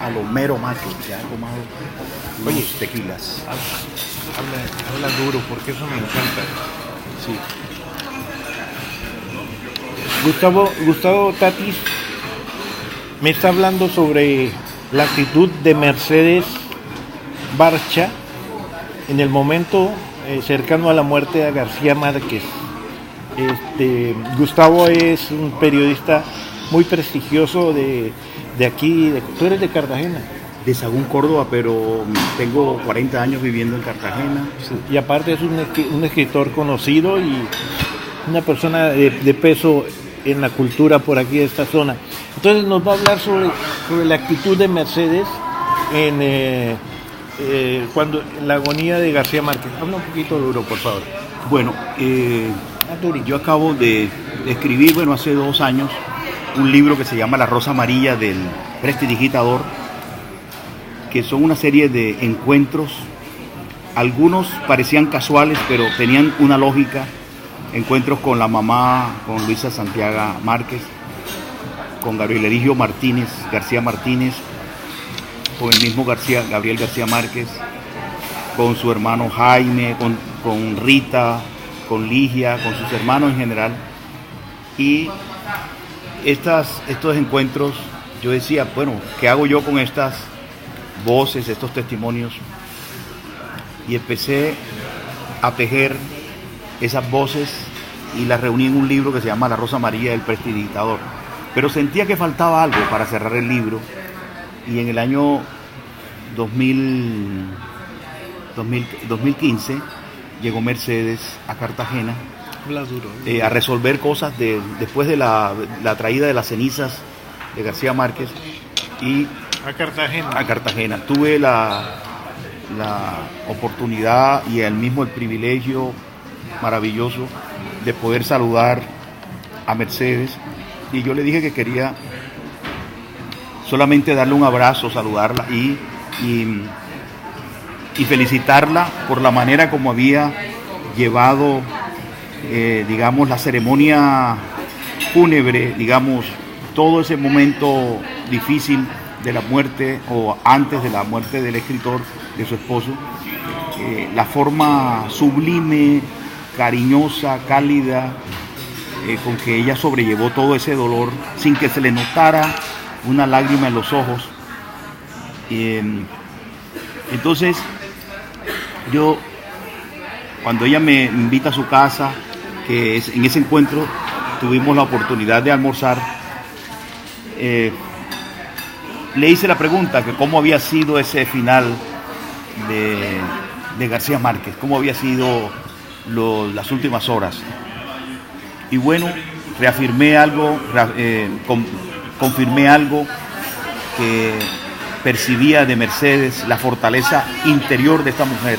a lo mero macho, ya he tomado unos tequilas. Habla duro, porque eso me encanta. Sí. Gustavo Tatis me está hablando sobre la actitud de Mercedes Barcha en el momento cercano a la muerte de García Márquez. Gustavo es un periodista muy prestigioso de aquí. Tú eres de Cartagena. De Sagún, Córdoba, pero tengo 40 años viviendo en Cartagena. Sí. Y aparte es un escritor conocido y una persona de peso en la cultura por aquí de esta zona. Entonces nos va a hablar sobre la actitud de Mercedes en la agonía de García Márquez. Habla un poquito duro, por favor. Bueno, yo acabo de escribir, hace 2 años, un libro que se llama La Rosa Amarilla del Prestidigitador, que son una serie de encuentros. Algunos parecían casuales, pero tenían una lógica. Encuentros con la mamá, con Luisa Santiago Márquez, con Gabriel Erigio García Martínez, con el mismo Gabriel García Márquez, con su hermano Jaime, con Rita, con Ligia, con sus hermanos en general. Y estos encuentros, yo decía, ¿qué hago yo con estas voces, estos testimonios? Y empecé a tejer esas voces y las reuní en un libro que se llama La Rosa Amarilla del Prestidigitador. Pero sentía que faltaba algo para cerrar el libro, y en el año 2015 llegó Mercedes a Cartagena a resolver cosas después de la traída de las cenizas de García Márquez, y a Cartagena. Tuve la oportunidad y el privilegio maravilloso de poder saludar a Mercedes, y yo le dije que quería solamente darle un abrazo, saludarla y felicitarla por la manera como había llevado la ceremonia fúnebre, todo ese momento difícil de la muerte, o antes de la muerte del escritor, de su esposo, la forma sublime, cariñosa, cálida, con que ella sobrellevó todo ese dolor sin que se le notara una lágrima en los ojos. Entonces, cuando ella me invita a su casa, que en ese encuentro tuvimos la oportunidad de almorzar, le hice la pregunta que cómo había sido ese final de García Márquez, cómo había sido las últimas horas. Y reafirmé algo, confirmé algo que percibía de Mercedes, la fortaleza interior de esta mujer,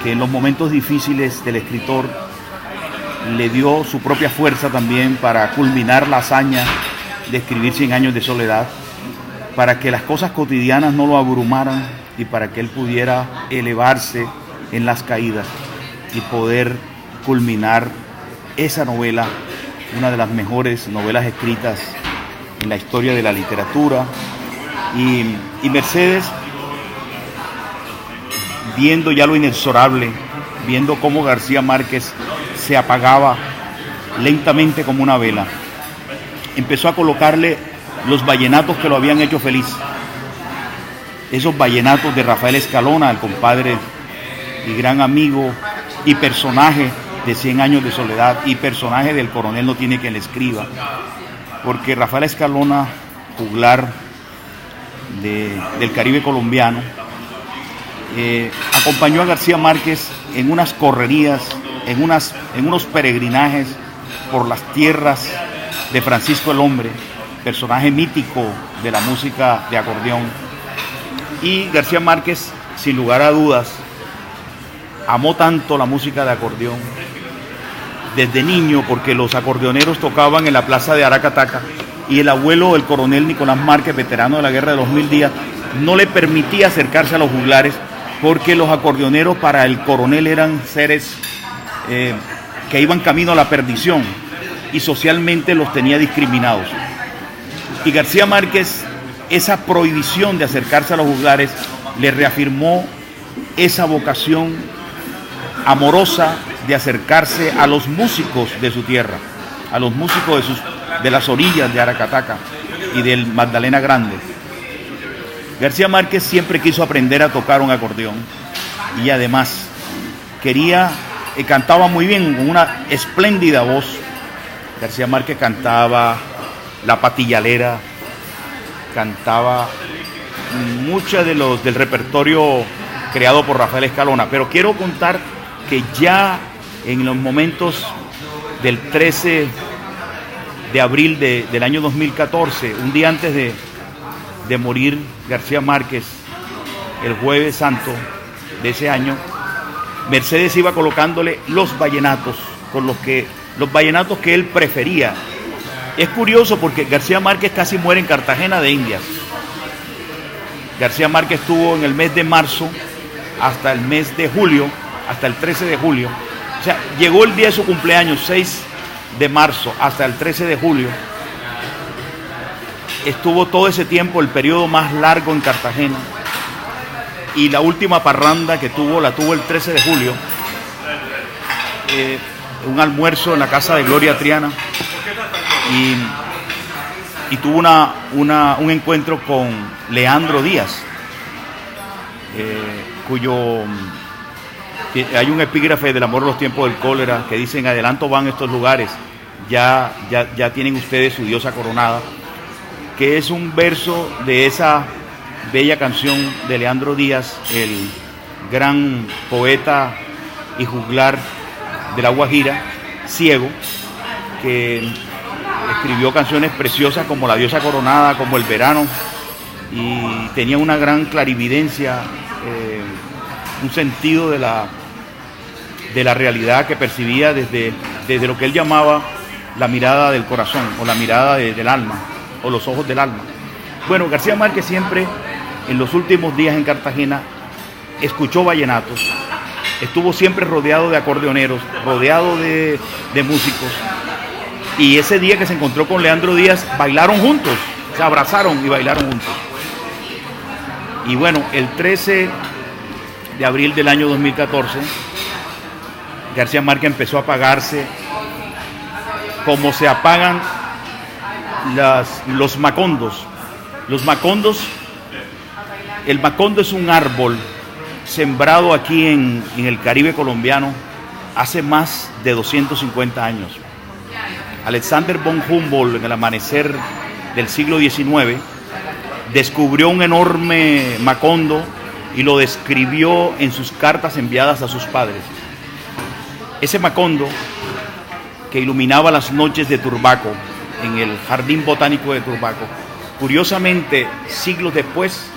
que en los momentos difíciles del escritor le dio su propia fuerza también para culminar la hazaña de escribir 100 años de soledad, para que las cosas cotidianas no lo abrumaran y para que él pudiera elevarse en las caídas y poder culminar esa novela, una de las mejores novelas escritas en la historia de la literatura. Y Mercedes, viendo ya lo inexorable, viendo cómo García Márquez se apagaba lentamente como una vela, empezó a colocarle los vallenatos que lo habían hecho feliz. Esos vallenatos de Rafael Escalona, el compadre y gran amigo y personaje de 100 años de soledad, y personaje del Coronel no tiene quien le escriba, porque Rafael Escalona, juglar del Caribe colombiano, acompañó a García Márquez en unas correrías, en unos peregrinajes por las tierras de Francisco el Hombre, personaje mítico de la música de acordeón. Y García Márquez, sin lugar a dudas, amó tanto la música de acordeón desde niño, porque los acordeoneros tocaban en la plaza de Aracataca, y el abuelo, el coronel Nicolás Márquez, veterano de la guerra de los 1000 días, no le permitía acercarse a los juglares, porque los acordeoneros para el coronel eran seres que iban camino a la perdición, y socialmente los tenía discriminados. Y García Márquez esa prohibición de acercarse a los juglares le reafirmó esa vocación amorosa de acercarse a los músicos de su tierra, a los músicos de las orillas de Aracataca y del Magdalena Grande. García Márquez siempre quiso aprender a tocar un acordeón y además cantaba muy bien, con una espléndida voz. García Márquez cantaba La Patillalera, cantaba mucha del repertorio creado por Rafael Escalona, pero quiero contar que ya en los momentos del 13 de abril del año 2014, un día antes de morir García Márquez, el Jueves Santo de ese año, Mercedes iba colocándole los vallenatos que él prefería. Es curioso porque García Márquez casi muere en Cartagena de Indias. García Márquez estuvo en el mes de marzo hasta el mes de julio, hasta el 13 de julio. O sea, llegó el día de su cumpleaños, 6 de marzo, hasta el 13 de julio. Estuvo todo ese tiempo, el periodo más largo en Cartagena. Y la última parranda que la tuvo el 13 de julio. Un almuerzo en la casa de Gloria Triana. Y tuvo un encuentro con Leandro Díaz, hay un epígrafe del Amor de los tiempos del cólera que dice: en adelanto van estos lugares, ya tienen ustedes su diosa coronada, que es un verso de esa bella canción de Leandro Díaz, el gran poeta y juglar de La Guajira, ciego, que escribió canciones preciosas como La diosa coronada, como El verano, y tenía una gran clarividencia, un sentido de la realidad que percibía desde lo que él llamaba la mirada del corazón, o la mirada del alma, o los ojos del alma. Bueno, García Márquez siempre, en los últimos días en Cartagena, escuchó vallenatos, estuvo siempre rodeado de acordeoneros, rodeado de músicos. Y ese día que se encontró con Leandro Díaz, bailaron juntos, se abrazaron y bailaron juntos. Y bueno, el 13 de abril del año 2014, García Márquez empezó a apagarse como se apagan los macondos. Los macondos, el macondo es un árbol sembrado aquí en el Caribe colombiano hace más de 250 años. Alexander von Humboldt, en el amanecer del siglo XIX, descubrió un enorme macondo y lo describió en sus cartas enviadas a sus padres. Ese macondo, que iluminaba las noches de Turbaco, en el Jardín Botánico de Turbaco, curiosamente, siglos después,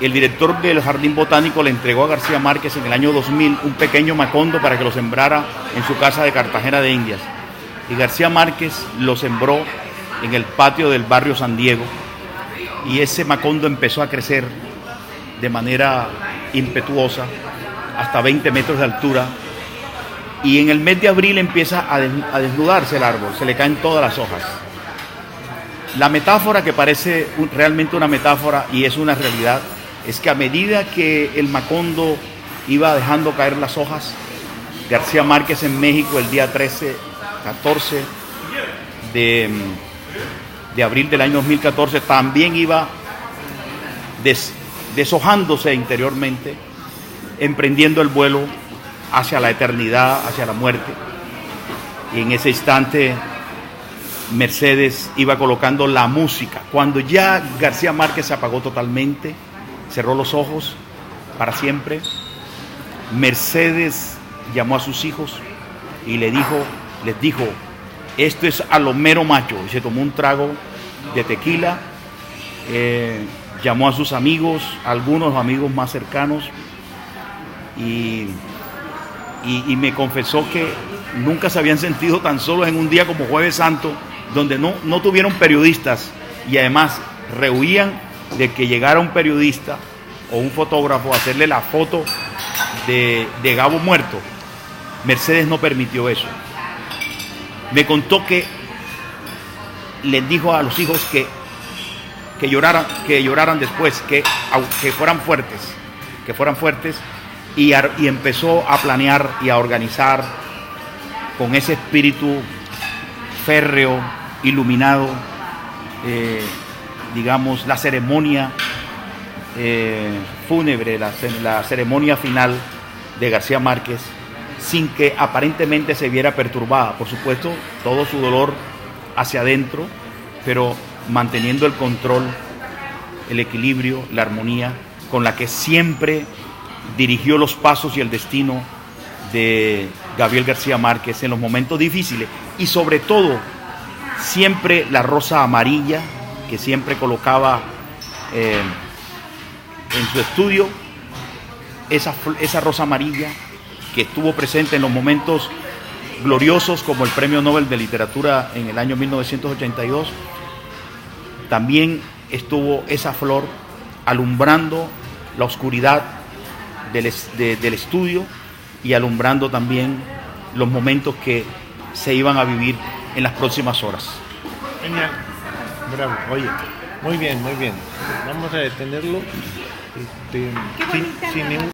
el director del Jardín Botánico le entregó a García Márquez en el año 2000 un pequeño macondo para que lo sembrara en su casa de Cartagena de Indias. Y García Márquez lo sembró en el patio del barrio San Diego, y ese macondo empezó a crecer de manera impetuosa hasta 20 metros de altura, y en el mes de abril empieza a desnudarse el árbol, se le caen todas las hojas. La metáfora, que parece realmente una metáfora y es una realidad, es que a medida que el macondo iba dejando caer las hojas, García Márquez en México el día 14 de abril del año 2014 también iba deshojándose interiormente, emprendiendo el vuelo hacia la eternidad, hacia la muerte. Y en ese instante Mercedes iba colocando la música. Cuando ya García Márquez se apagó totalmente, cerró los ojos para siempre, Mercedes llamó a sus hijos y les dijo: esto es a lo mero macho. Y se tomó un trago de tequila, llamó a sus amigos, algunos amigos más cercanos, y me confesó que nunca se habían sentido tan solos en un día como Jueves Santo, donde no tuvieron periodistas, y además rehuían de que llegara un periodista o un fotógrafo a hacerle la foto de Gabo muerto. Mercedes no permitió eso. Me contó que les dijo a los hijos que que lloraran después, que fueran fuertes, y empezó a planear y a organizar con ese espíritu férreo, iluminado, digamos, la ceremonia fúnebre, la ceremonia final de García Márquez, sin que aparentemente se viera perturbada. Por supuesto, todo su dolor hacia adentro, pero manteniendo el control, el equilibrio, la armonía con la que siempre dirigió los pasos y el destino de Gabriel García Márquez en los momentos difíciles, y sobre todo siempre la rosa amarilla que siempre colocaba en su estudio, esa rosa amarilla que estuvo presente en los momentos gloriosos como el Premio Nobel de Literatura en el año 1982. También estuvo esa flor alumbrando la oscuridad del estudio y alumbrando también los momentos que se iban a vivir en las próximas horas. Genial, bravo, oye, muy bien, muy bien. Vamos a detenerlo sin ningún